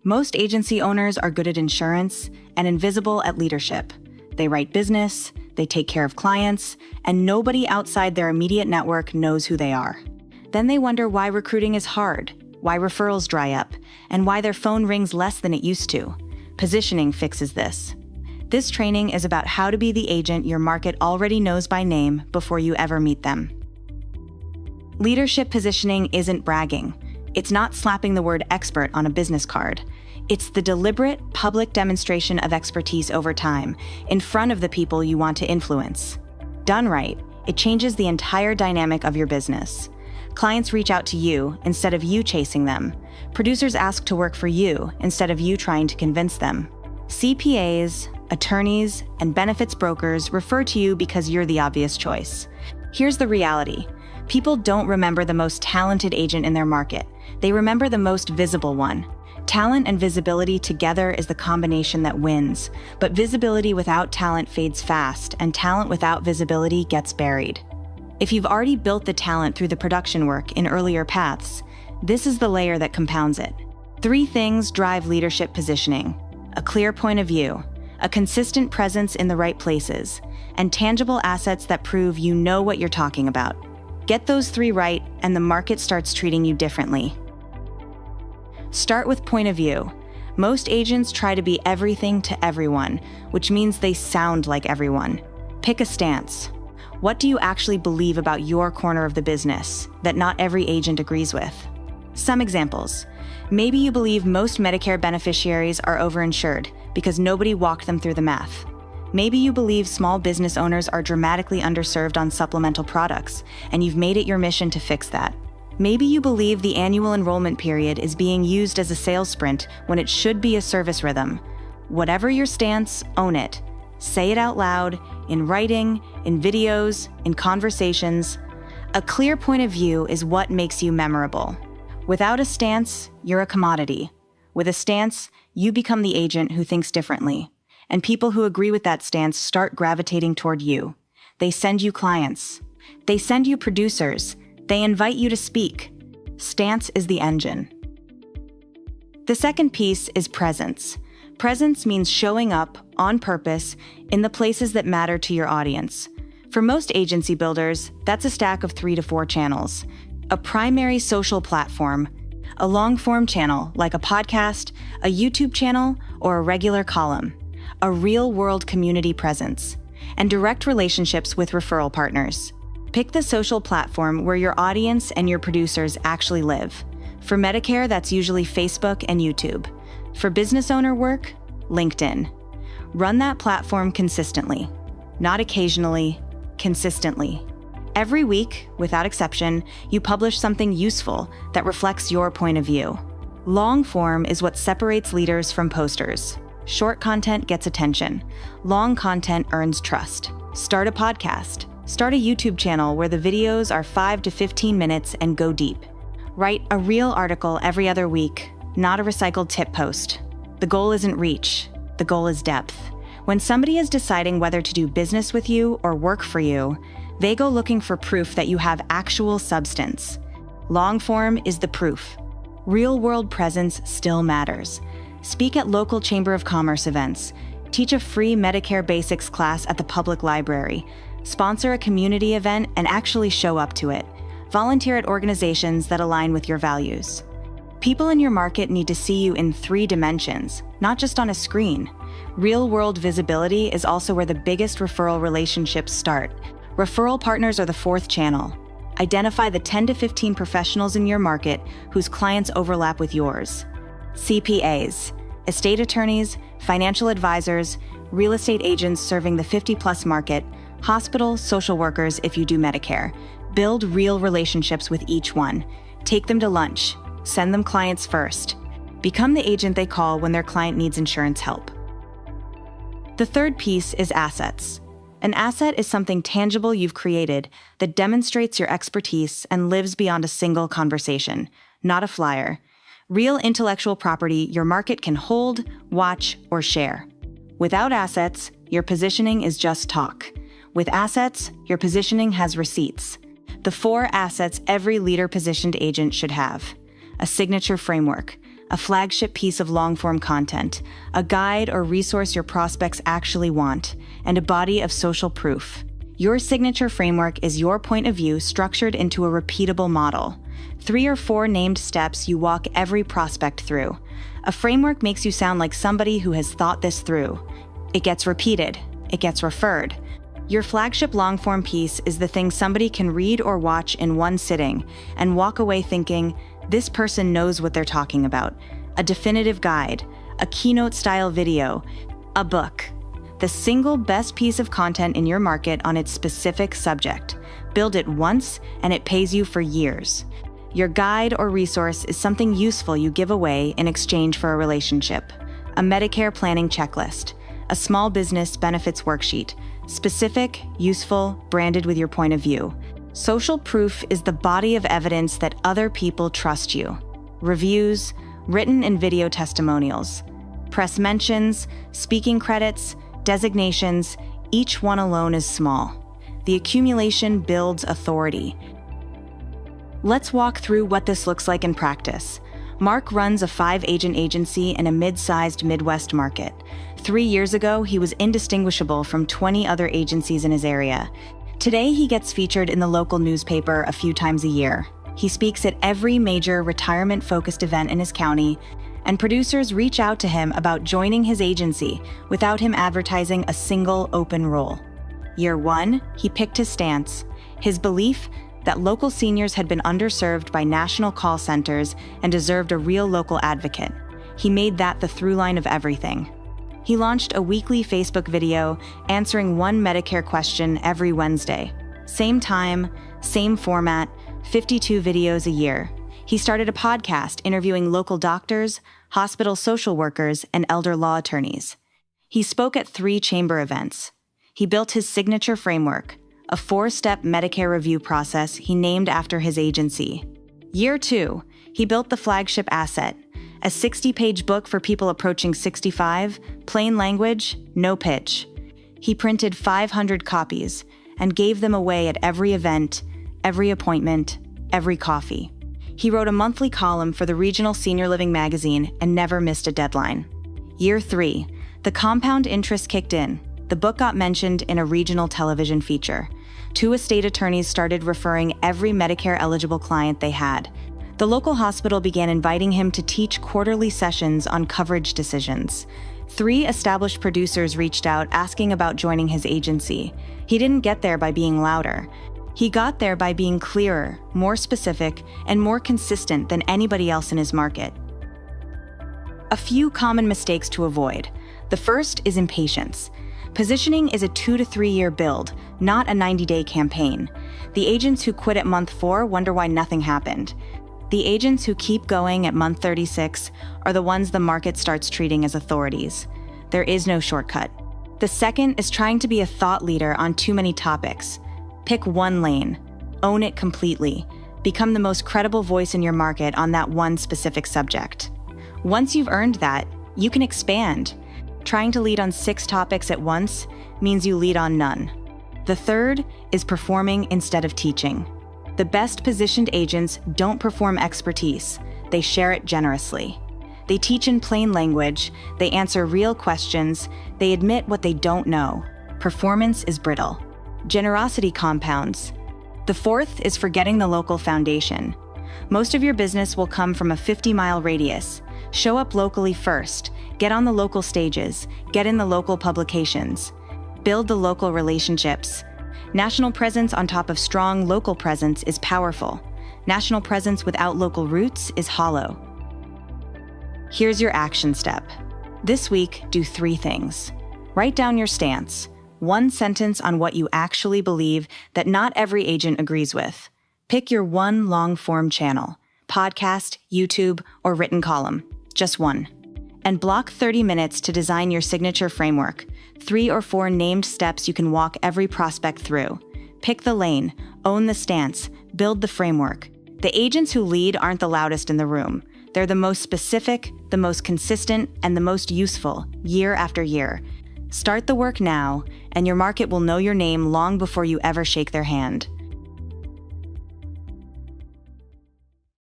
Most agency owners are good at insurance and invisible at leadership. They write business, they take care of clients, and nobody outside their immediate network knows who they are. Then they wonder why recruiting is hard, why referrals dry up, and why their phone rings less than it used to. Positioning fixes this. This training is about how to be the agent your market already knows by name before you ever meet them. Leadership positioning isn't bragging. It's not slapping the word expert on a business card. It's the deliberate, public demonstration of expertise over time, in front of the people you want to influence. Done right, it changes the entire dynamic of your business. Clients reach out to you instead of you chasing them. Producers ask to work for you instead of you trying to convince them. CPAs, attorneys, and benefits brokers refer to you because you're the obvious choice. Here's the reality. People don't remember the most talented agent in their market. They remember the most visible one. Talent and visibility together is the combination that wins, but visibility without talent fades fast, and talent without visibility gets buried. If you've already built the talent through the production work in earlier paths, this is the layer that compounds it. 3 things drive leadership positioning: a clear point of view, a consistent presence in the right places, and tangible assets that prove you know what you're talking about. Get those 3 right, and the market starts treating you differently. Start with point of view. Most agents try to be everything to everyone, which means they sound like everyone. Pick a stance. What do you actually believe about your corner of the business that not every agent agrees with? Some examples. Maybe you believe most Medicare beneficiaries are overinsured because nobody walked them through the math. Maybe you believe small business owners are dramatically underserved on supplemental products, and you've made it your mission to fix that. Maybe you believe the annual enrollment period is being used as a sales sprint when it should be a service rhythm. Whatever your stance, own it. Say it out loud, in writing, in videos, in conversations. A clear point of view is what makes you memorable. Without a stance, you're a commodity. With a stance, you become the agent who thinks differently. And people who agree with that stance start gravitating toward you. They send you clients. They send you producers. They invite you to speak. Stance is the engine. The second piece is presence. Presence means showing up, on purpose, in the places that matter to your audience. For most agency builders, that's a stack of 3 to 4 channels. A primary social platform, a long-form channel like a podcast, a YouTube channel, or a regular column, a real-world community presence, and direct relationships with referral partners. Pick the social platform where your audience and your producers actually live. For Medicare, that's usually Facebook and YouTube. For business owner work, LinkedIn. Run that platform consistently, not occasionally, consistently. Every week, without exception, you publish something useful that reflects your point of view. Long form is what separates leaders from posters. Short content gets attention. Long content earns trust. Start a podcast. Start a YouTube channel where the videos are 5 to 15 minutes and go deep. Write a real article every other week, not a recycled tip post. The goal isn't reach. The goal is depth. When somebody is deciding whether to do business with you or work for you, they go looking for proof that you have actual substance. Long form is the proof. Real-world presence still matters. Speak at local Chamber of Commerce events. Teach a free Medicare Basics class at the public library. Sponsor a community event and actually show up to it. Volunteer at organizations that align with your values. People in your market need to see you in 3 dimensions, not just on a screen. Real-world visibility is also where the biggest referral relationships start. Referral partners are the 4th channel. Identify the 10 to 15 professionals in your market whose clients overlap with yours. CPAs, estate attorneys, financial advisors, real estate agents serving the 50-plus market, hospitals, social workers if you do Medicare. Build real relationships with each one. Take them to lunch. Send them clients first. Become the agent they call when their client needs insurance help. The third piece is assets. An asset is something tangible you've created that demonstrates your expertise and lives beyond a single conversation, not a flyer. Real intellectual property your market can hold, watch, or share. Without assets, your positioning is just talk. With assets, your positioning has receipts. The 4 assets every leader-positioned agent should have: a signature framework, a flagship piece of long-form content, a guide or resource your prospects actually want, and a body of social proof. Your signature framework is your point of view structured into a repeatable model. 3 or 4 named steps you walk every prospect through. A framework makes you sound like somebody who has thought this through. It gets repeated. It gets referred. Your flagship long-form piece is the thing somebody can read or watch in one sitting and walk away thinking, this person knows what they're talking about. A definitive guide, a keynote-style video, a book. The single best piece of content in your market on its specific subject. Build it once, and it pays you for years. Your guide or resource is something useful you give away in exchange for a relationship. A Medicare planning checklist, a small business benefits worksheet, specific, useful, branded with your point of view. Social proof is the body of evidence that other people trust you. Reviews, written and video testimonials, press mentions, speaking credits, designations, each one alone is small. The accumulation builds authority. Let's walk through what this looks like in practice. Mark runs a 5-agent agency in a mid-sized Midwest market. 3 years ago, he was indistinguishable from 20 other agencies in his area. Today, he gets featured in the local newspaper a few times a year. He speaks at every major retirement-focused event in his county, and producers reach out to him about joining his agency without him advertising a single open role. Year 1, he picked his stance. His belief that local seniors had been underserved by national call centers and deserved a real local advocate. He made that the through line of everything. He launched a weekly Facebook video answering one Medicare question every Wednesday. Same time, same format, 52 videos a year. He started a podcast interviewing local doctors, hospital social workers, and elder law attorneys. He spoke at 3 chamber events. He built his signature framework, a 4-step Medicare review process he named after his agency. Year 2, he built the flagship asset, a 60-page book for people approaching 65, plain language, no pitch. He printed 500 copies and gave them away at every event, every appointment, every coffee. He wrote a monthly column for the regional senior living magazine and never missed a deadline. Year 3, the compound interest kicked in. The book got mentioned in a regional television feature. 2 estate attorneys started referring every Medicare-eligible client they had. The local hospital began inviting him to teach quarterly sessions on coverage decisions. 3 established producers reached out asking about joining his agency. He didn't get there by being louder. He got there by being clearer, more specific, and more consistent than anybody else in his market. A few common mistakes to avoid. The first is impatience. Positioning is a 2 to 3 year build, not a 90-day campaign. The agents who quit at month 4 wonder why nothing happened. The agents who keep going at month 36 are the ones the market starts treating as authorities. There is no shortcut. The second is trying to be a thought leader on too many topics. Pick one lane. Own it completely. Become the most credible voice in your market on that one specific subject. Once you've earned that, you can expand. Trying to lead on 6 topics at once means you lead on none. The third is performing instead of teaching. The best positioned agents don't perform expertise, they share it generously. They teach in plain language, they answer real questions, they admit what they don't know. Performance is brittle. Generosity compounds. The fourth is forgetting the local foundation. Most of your business will come from a 50-mile radius. Show up locally first, get on the local stages, get in the local publications. Build the local relationships. National presence on top of strong local presence is powerful. National presence without local roots is hollow. Here's your action step. This week, do 3 things. Write down your stance. 1 sentence on what you actually believe that not every agent agrees with. Pick your 1 long-form channel, podcast, YouTube, or written column. Just 1. And block 30 minutes to design your signature framework. 3 or 4 named steps you can walk every prospect through. Pick the lane, own the stance, build the framework. The agents who lead aren't the loudest in the room. They're the most specific, the most consistent, and the most useful, year after year. Start the work now, and your market will know your name long before you ever shake their hand.